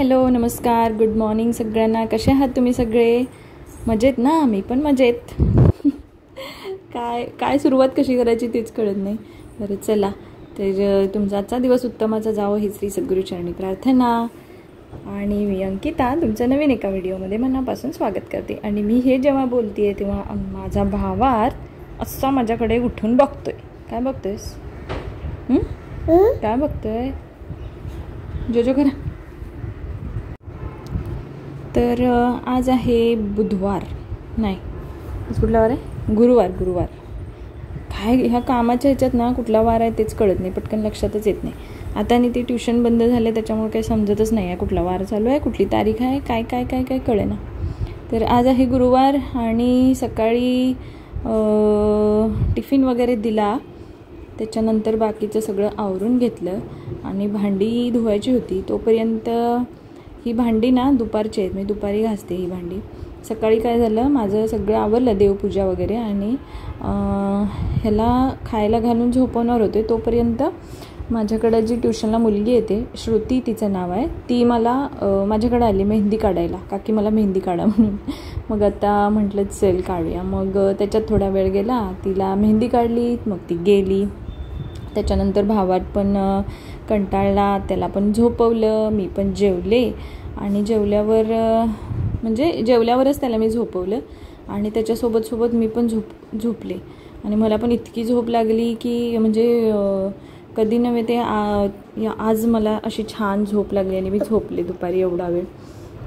Hello नमस्कार good morning सगळ्यांना. कसे आहात तुम्ही सगळे? मजेत ना? मी पण मजेत. काय सुरुवात कशी करायची तेच कळत नाही. बरं चला, तर तुमचा आजचा दिवस उत्तमाचा जावो ही श्री सद्गुरूचरणी प्रार्थना. आणि मी अंकिता तुमचं नवीन एका व्हिडिओमध्ये मनापासून स्वागत करते. आणि मी हे जेव्हा बोलते तेव्हा माझा भावार्थ असा माझ्याकडे उठून बघतोय. काय बघतोयस? काय बघतोय? जो करा. तर आज आहे बुधवार, नाही आज कुठला वार आहे? गुरुवार. काय ह्या कामाच्या ह्याच्यात ना कुठला वार आहे तेच कळत नाही, पटकन लक्षातच येत नाही. आता आणि ती ट्युशन बंद झाले त्याच्यामुळे काही समजतच नाही आहे कुठला वार चालू आहे, कुठली तारीख आहे, काय काय काय काय कळेना. तर आज आहे गुरुवार आणि सकाळी टिफिन वगैरे दिला, त्याच्यानंतर बाकीचं सगळं आवरून घेतलं आणि भांडी धुवायची होती. तोपर्यंत ही भांडी ना दुपारची आहेत, मी दुपारी घासते ही भांडी. सकाळी काय झालं, माझं सगळं आवरलं देवपूजा वगैरे आणि ह्याला खायला घालून झोपवणार होते. तोपर्यंत माझ्याकडं जी ट्युशनला मुलगी येते, श्रुती तिचं नाव आहे, ती मला माझ्याकडे आली मेहंदी काढायला. काकी मला मेहंदी काढा म्हणून. मग आता म्हटलं चल काढूया. मग त्याच्यात थोडा वेळ गेला, तिला मेहंदी काढली, मग ती गेली. त्याच्यानंतर भावात पण कंटाळला, त्याला पण झोपवलं, मी पण जेवले. आणि जेवल्यावरच त्याला मी झोपवलं आणि त्याच्यासोबत मी पण झोपले. आणि मला पण इतकी झोप लागली की म्हणजे कधी नव्हे ते आज मला अशी छान झोप लागली आणि मी झोपले दुपारी एवढा वेळ.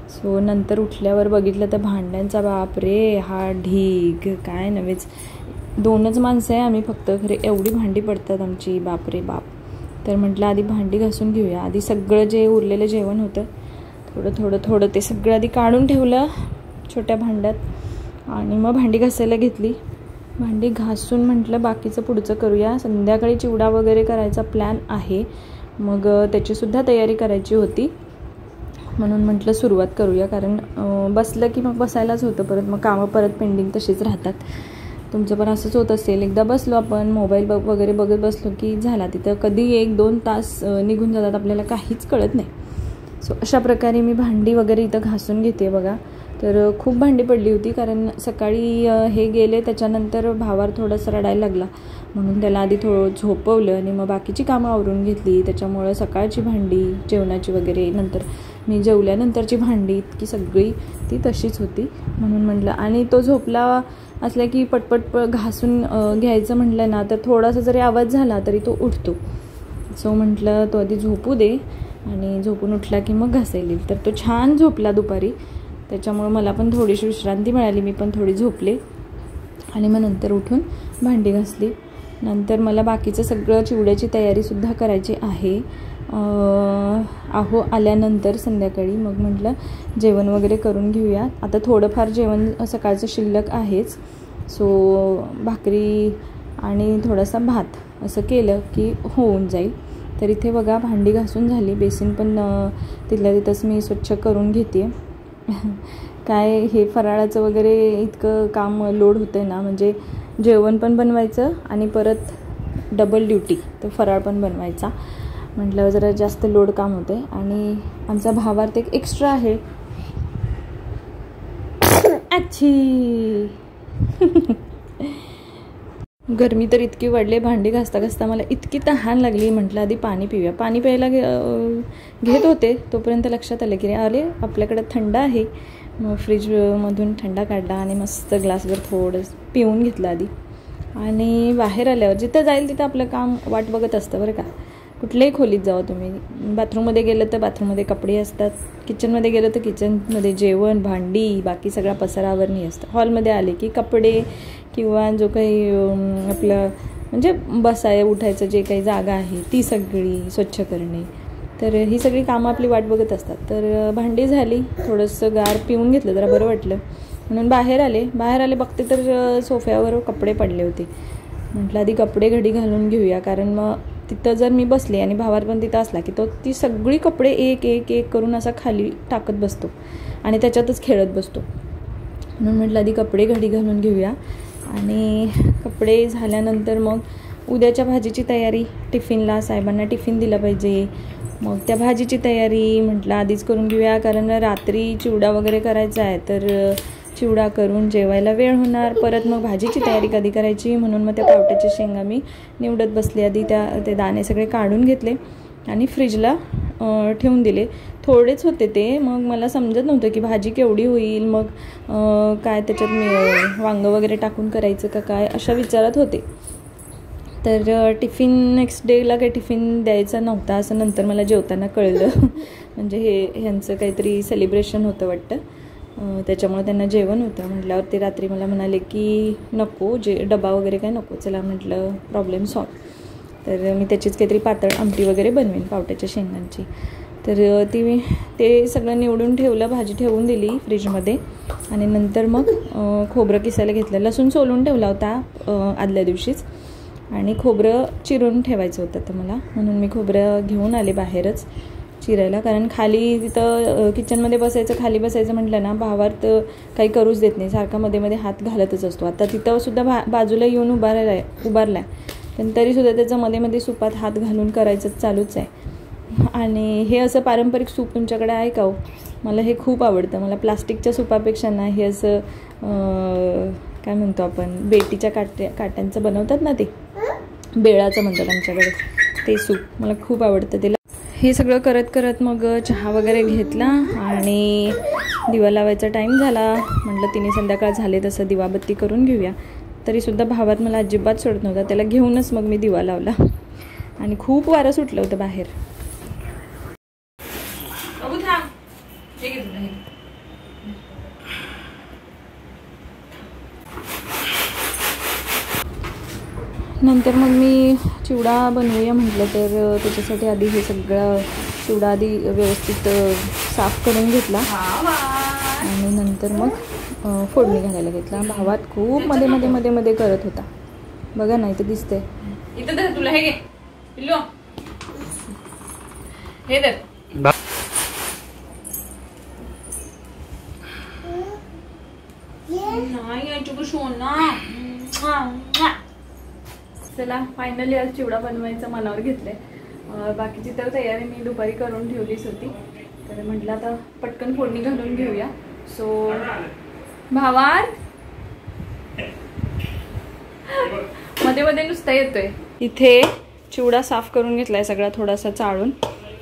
सो नंतर उठल्यावर बघितलं तर भांड्यांचा बाप रे हा ढीग, काय नव्हेच. 2च माणसं आहे आम्ही फक्त, खरे एवढी भांडी पडतात आमची, बाप रे बाप. तर म्हटलं आधी भांडी घासून घेऊया. आधी सगळं जे उरलेलं जेवण होतं थोडं ते सगळं आधी काढून ठेवलं छोट्या भांड्यात आणि मग भांडी घासायला घेतली. भांडी घासून म्हटलं बाकीचं पुढचं करूया. संध्याकाळी चिवडा वगैरे करायचा प्लॅन आहे, मग त्याचीसुद्धा तयारी करायची होती. म्हणून म्हटलं सुरुवात करूया, कारण बसलं की मग बसायलाच होतं परत, मग कामं परत पेंडिंग तशीच राहतात. तुमचं पण असंच होत असेल, एकदा बसलो आपण मोबाईल वगैरे बघत बसलो की झाला, तिथं कधी 1-2 तास निघून जातात, आपल्याला काहीच कळत नाही. सो अशा प्रकारे मी भांडी वगैरे इथं घासून घेते बघा. तर खूप भांडी पडली होती, कारण सकाळी हे गेले त्याच्यानंतर भावार थोडंसं रडायला लागला, म्हणून त्याला आधी थोडं झोपवलं आणि मग बाकीची कामं आवरून घेतली. त्याच्यामुळं सकाळची भांडी जेवणाची वगैरे, नंतर मी जेवल्यानंतरची भांडी इतकी सगळी ती तशीच होती. म्हणून म्हटलं, आणि तो झोपला असल्या की पटपट घासून घ्यायचं म्हटलं ना तर थोडासा जरी आवाज झाला तरी तो उठतो. सो म्हटलं तो आधी झोपू दे आणि झोपून उठला की मग घासायला येईल. तर तो छान झोपला दुपारी, त्याच्यामुळं मला पण थोडीशी विश्रांती मिळाली, मी पण थोडी झोपले. आणि मग नंतर उठून भांडी घासली. नंतर मला बाकीचं सगळं चिवड्याची तयारीसुद्धा करायची आहे. आल्यानंतर संध्याकाळी मग म्हटलं जेवण वगैरे करून घेऊया. आता थोडंफार जेवण सकाळचं शिल्लक आहेच, सो भाकरी आणि थोडासा भात असं केलं की होऊन जाईल. तर इथे बघा भांडी घासून झाली, बेसिन पण तिथल्या तिथंच मी स्वच्छ करून घेते. काय हे फराळाचं वगैरे इतकं काम लोड होतं ना, म्हणजे जेवण पण बनवायचं आणि परत डबल ड्युटी, तर फराळ पण बनवायचा म्हटलं जरा जास्त लोड काम होते. आणि आमचा भावार्थ एक एक्स्ट्रा आहे. अच्छी गरमी तर इतकी वाढली, भांडी घासता घासता मला इतकी तहान लागली, म्हटलं आधी पाणी पिऊया. पाणी प्यायला घेत होते तोपर्यंत लक्षात आलं की अरे आपल्याकडे थंड आहे. मग फ्रीजमधून थंडा काढला आणि मस्त ग्लासवर थोडं पिऊन घेतलं आधी. आणि बाहेर आल्यावर जिथं जाईल तिथं आपलं काम वाट बघत असतं बरं का. कुठल्याही खोलीत जावं तुम्ही, बाथरूममध्ये गेलं तर बाथरूममध्ये कपडे असतात, किचनमध्ये गेलं तर किचनमध्ये जेवण भांडी बाकी सगळा पसारावरणी असतं. हॉलमध्ये आले की कपडे किंवा जो काही आपलं म्हणजे बसाय उठायचं जे काही जागा आहे ती सगळी स्वच्छ करणे, तर ही सगळी कामं आपली वाट बघत असतात. तर भांडी झाली, थोडंसं गार पिऊन घेतलं, जरा बरं वाटलं म्हणून बाहेर आले बघते तर सोफ्यावर कपडे पडले होते. म्हटलं आधी कपडे घडी घालून घेऊया, कारण मग तिथं जर मी बसले आणि भावार पण तिथं असला की तो ती सगळी कपडे एक एक एक करून असा खाली टाकत बसतो आणि त्याच्यातच खेळत बसतो. म्हणून म्हटलं आधी कपडे घडी घालून घेऊया. आणि कपडे झाल्यानंतर मग उद्याच्या भाजीची तयारी, टिफिनला साहेबांना टिफिन दिला पाहिजे, मग त्या भाजीची तयारी म्हटलं आधीच करून घेऊया, कारण रात्री चिवडा वगैरे करायचा आहे, तर चिवडा करून जेवायला वेळ होणार, परत मग भाजीची तयारी कधी करायची, म्हणून मग त्या पावट्याच्या शेंगा मी निवडत बसले. आधी ते दाणे सगळे काढून घेतले आणि फ्रीजला ठेवून दिले. थोडेच होते ते, मग मला समजत नव्हतं की भाजी केवढी होईल, मग काय त्याच्यात मी वांगं वगैरे टाकून करायचं का काय अशा विचारात होते. तर टिफिन नेक्स्ट डेला काही टिफिन द्यायचा नव्हता असं नंतर मला जेवताना कळलं. म्हणजे ह्यांचं काहीतरी सेलिब्रेशन होतं वाटतं, त्याच्यामुळे त्यांना जेवण होतं. म्हटल्यावर ते रात्री मला म्हणाले की नको डबा वगैरे काय नको. चला म्हटलं प्रॉब्लेम सॉल्व. तर मी त्याचीच काहीतरी पातळ आमटी वगैरे बनवेन पावट्याच्या शेंगांची. तर ते सगळं निवडून ठेवलं, भाजी ठेवून दिली फ्रीजमध्ये आणि नंतर मग खोबरं किसायला घेतलं. लसूण सोलून ठेवला होता आदल्या दिवशीच आणि खोबरं चिरून ठेवायचं होतं तर मला, म्हणून मी खोबरं घेऊन आले बाहेरच चिरायला. कारण खाली तिथं किचनमध्ये बसायचं, खाली बसायचं म्हटलं ना भावार्थ काही करूच देत नाही, सारखा मध्ये मध्ये हात घालतच असतो. आता तिथं सुद्धा बाजूला येऊन उभारलाय, पण तरीसुद्धा त्याचं मध्ये मध्ये सुपात हात घालून करायचं चालूच आहे. आणि हे असं पारंपरिक सूप तुमच्याकडे आहे का हो? मला हे खूप आवडतं. मला प्लास्टिकच्या सुपापेक्षा ना हे असं काय म्हणतो आपण बेटीच्या काट्यांचं बनवतात ना, ते बेळाचं म्हणतात आमच्याकडे, ते सूप मला खूप आवडतं. त्याला हे सगळं करत करत मग चहा वगैरे घेतला आणि दिवा लावायचा टाईम झाला. म्हटलं तिने संध्याकाळ झाले तसं दिवाबत्ती करून घेऊया. तरीसुद्धा भावात मला अजिबात सोडत नव्हता, त्याला घेऊनच मग मी दिवा लावला. आणि खूप वारं सुटलं होतं बाहेर. नंतर मग मी चिवडा बनवूया म्हटलं, तर त्याच्यासाठी आधी हे सगळं चिवडा आधी व्यवस्थित साफ करून घेतला आणि नंतर मग फोडणी घालायला घेतला. भावात खूप मध्ये मध्ये मध्ये मध्ये करत होता, बघा ना इथे दिसतंय. इथं तुला हे घे पिल्लू, हे दर चला फायनली आज चिवडा बनवायचा मनावर घेतलंय. बाकीची तर तयारी मी दुपारी करून ठेवलीच होती, तर म्हटलं आता पटकन फोडणी घालून घेऊया. सो भावार मध्ये मध्ये नुसता येतोय. इथे चिवडा साफ करून घेतलाय सगळा थोडासा चाळून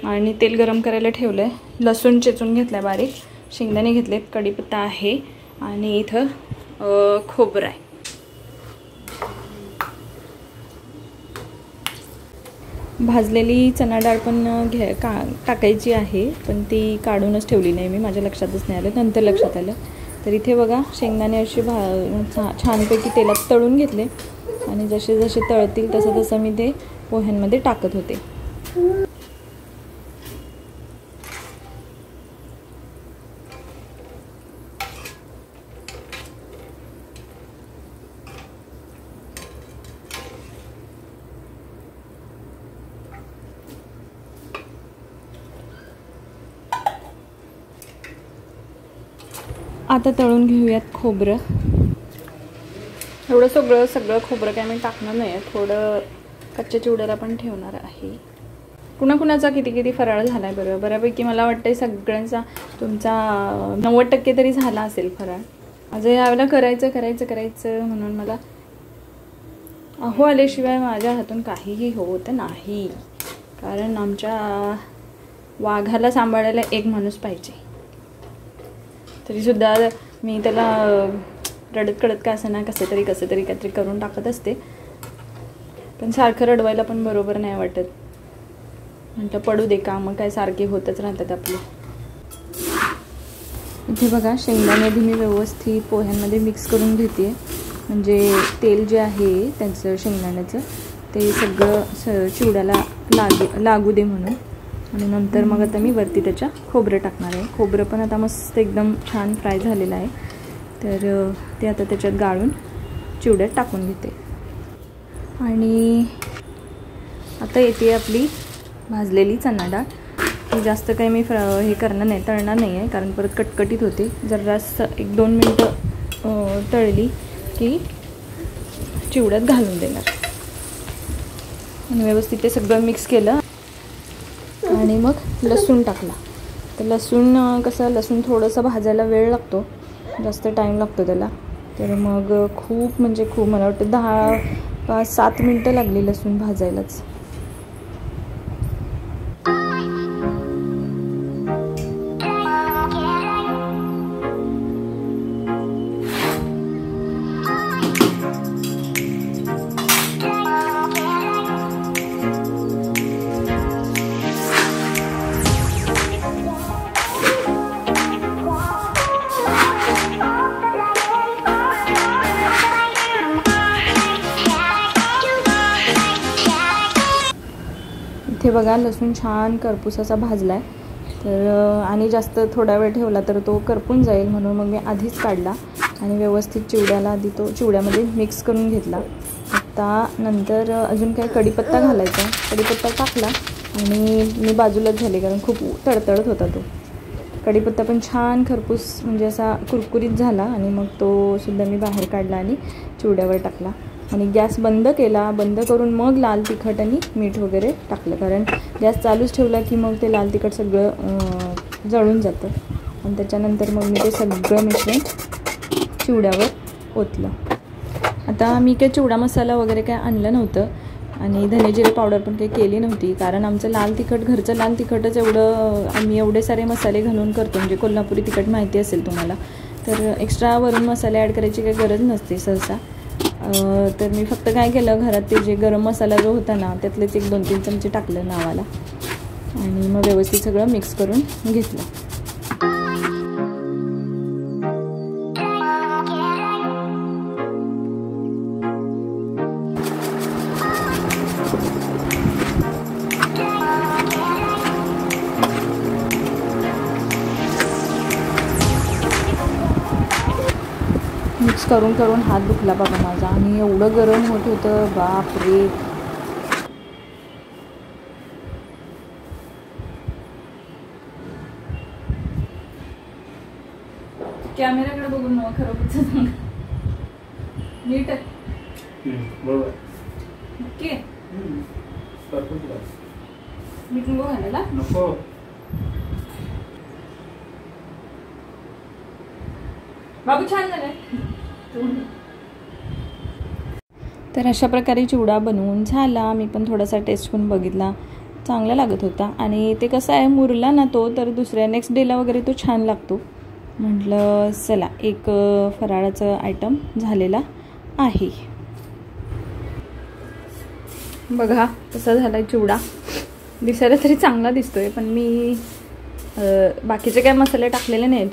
आणि तेल गरम करायला ठेवलंय. लसूण चेचून घेतलाय बारीक, शेंगदाणे घेतलेत, कढीपत्ता आहे आणि इथं खोबरं आहे. भाजलेली चणा डाळ पण टाकायची आहे, पण ती काढूनच ठेवली नाही मी, माझ्या लक्षातच नाही आलं, नंतर लक्षात आलं. तर इथे बघा शेंगदाणे असे छानपैकी तेलात तळून घेतले आणि जसे जसे तळतील तसं तसं मी ते पोह्यांमध्ये टाकत होते. आता तळून घेऊयात खोबरं. एवढं सगळं खोबरं काय मी टाकणार नाही आहे, थोडं कच्च्या चिवड्याला पण ठेवणार आहे. कुणाकुणाचा किती फराळ झाला आहे बऱ्यापैकी मला वाटतं सगळ्यांचा, तुमचा 90% तरी झाला असेल फराळ. माझं यावेळेला करायचं म्हणून मला अहो आल्याशिवाय माझ्या हातून काहीही होत नाही, कारण आमच्या वाघाला सांभाळायला एक माणूस पाहिजे. तरीसुद्धा मी त्याला रडत कळत का असं ना कसं तरी काहीतरी करून टाकत असते, पण सारखं रडवायला पण बरोबर नाही वाटत. म्हटलं पडू दे, कामं काय सारखे होतच राहतात आपले. इथे बघा शेंगदाणे मी व्यवस्थित पोह्यांमध्ये मिक्स करून घेते, म्हणजे तेल जे आहे त्यांचं शेंगदाण्याचं ते सगळं चिवड्याला लागू दे म्हणून. आणि नंतर मग आता मी वरती त्याच्या खोबरं टाकणार आहे. खोबरं पण आता मस्त एकदम छान फ्राय झालेलं आहे, तर ते आता त्याच्यात गाळून चिवड्यात टाकून घेते. आणि आता येते आपली भाजलेली चणा डाळ. ती जास्त काही मी हे करणार नाही, तळणार नाही आहे, कारण परत कटकटीत होते. जरासं 1-2 मिनटं तळली की चिवड्यात घालून देणार. आणि व्यवस्थित ते सगळं मिक्स केलं आणि मग लसूण टाकला. तर लसूण कसं, लसूण थोडंसं भाजायला वेळ लागतो, जास्त टाईम लागतो त्याला. तर मग खूप म्हणजे खूप, मला वाटतं 10-7 मिनटं लागली लसूण भाजायलाच. इथे बघा लसूण छान करपूस असा भाजला आहे. तर आणि जास्त थोडा वेळ ठेवला तर तो करपून जाईल, म्हणून मग मी आधीच काढला आणि व्यवस्थित चिवड्याला आधी तो चिवड्यामध्ये मिक्स करून घेतला. आता नंतर अजून काय कढीपत्ता घालायचा. कढीपत्ता टाकला आणि मी बाजूलाच झाले, कारण खूप तडतडत होता तो. कढीपत्ता पण छान खरपूस म्हणजे असा कुरकुरीत झाला आणि मग तो सुद्धा मी बाहेर काढला आणि चिवड्यावर टाकला. आणि गॅस बंद केला. बंद करून मग लाल तिखट आणि मीठ वगैरे टाकलं, कारण गॅस चालूच ठेवला की मग ते लाल तिखट सगळं जळून जातं. आणि त्याच्यानंतर मग मी ते सगळं मिश्रण चिवड्यावर ओतलं. आता मी काही चिवडा मसाला वगैरे काय आणलं नव्हतं आणि धनेजिरे पावडर पण काही केली नव्हती, कारण आमचं लाल तिखट, घरचं लाल तिखटच एवढं आम्ही एवढे सारे मसाले घालून करतो. म्हणजे कोल्हापुरी तिखट माहिती असेल तुम्हाला, तर एक्स्ट्रा वरून मसाले ॲड करायची काही गरज नसते सहसा. तर मी फक्त काय केलं, घरात ते जे गरम मसाला जो होता ना, त्यातलेच 1-2-3 चमचे टाकलं नावाला आणि मग व्यवस्थित सगळं मिक्स करून घेतलं. मिक्स करून करून हात दुखला बाबा माझा, आणि एवढं गरम होत होतं, बापरे. कॅमेराकडे बघून मग खरोखरच सांगा. नीट बरोबर नक्की परफेक्ट. मीठ नको घालायला. नको. बाबू छान झालंय. तर अशा प्रकारे चिवडा बनवून झाला. मी पण थोडासा टेस्ट करून बघितला, चांगला लागत होता. आणि ते कसं आहे, मुरला ना तो, तर दुसऱ्या नेक्स्ट डेला वगैरे तो छान लागतो. म्हटलं चला एक फराळाचं आयटम झालेला आहे. बघा कसा झाला चिवडा. दिसायला तरी चांगला दिसतोय, पण मी बाकीचे काय मसाले टाकलेले नाही.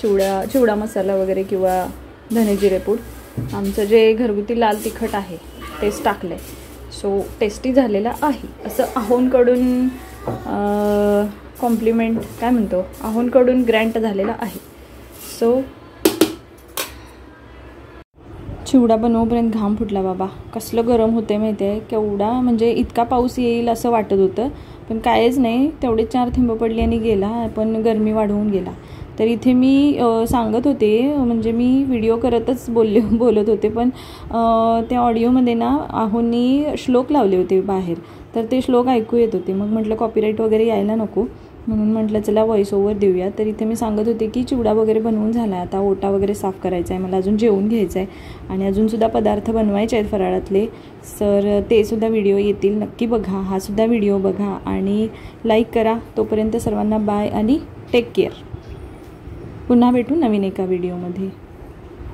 चिवडा मसाला वगैरे किंवा धनेजिरे पूड, आमचं जे घरगुती लाल तिखट आहे तेच टाकलं आहे. सो टेस्टी झालेला आहे. असं आहोंकडून कॉम्प्लिमेंट काय म्हणतो, आहोंकडून ग्रँट झालेला आहे. सो चिवडा बनवूपर्यंत घाम फुटला बाबा. कसलं गरम होतं माहिती आहे, केवढा म्हणजे इतका पाऊस येईल असं वाटत होतं, पण कायच नाही. तेवढे 4 थेंब पडले आणि गेला, पण गरमी वाढवून गेला. तर इथे मी सांगत होते, म्हणजे मी व्हिडिओ करतच बोलत होते, पण त्या ऑडिओमध्ये ना आहोंनी श्लोक लावले होते बाहेर, तर ते श्लोक ऐकू येत होते. मग म्हटलं कॉपीराईट वगैरे यायला नको, म्हणून म्हटलं चला व्हॉइस ओव्हर देऊया. तर इथे मी सांगत होते की चिवडा वगैरे बनवून झाला, आता ओटा वगैरे साफ करायचा आहे, मला अजून जेवून घ्यायचं आहे आणि अजूनसुद्धा पदार्थ बनवायचे आहेत फराळातले. तर ते सुद्धा व्हिडिओ येतील, नक्की बघा. हा सुद्धा व्हिडिओ बघा आणि लाईक करा. तोपर्यंत सर्वांना बाय आणि टेक केअर. पुन्हा भेटू नवीन एका व्हिडिओमध्ये.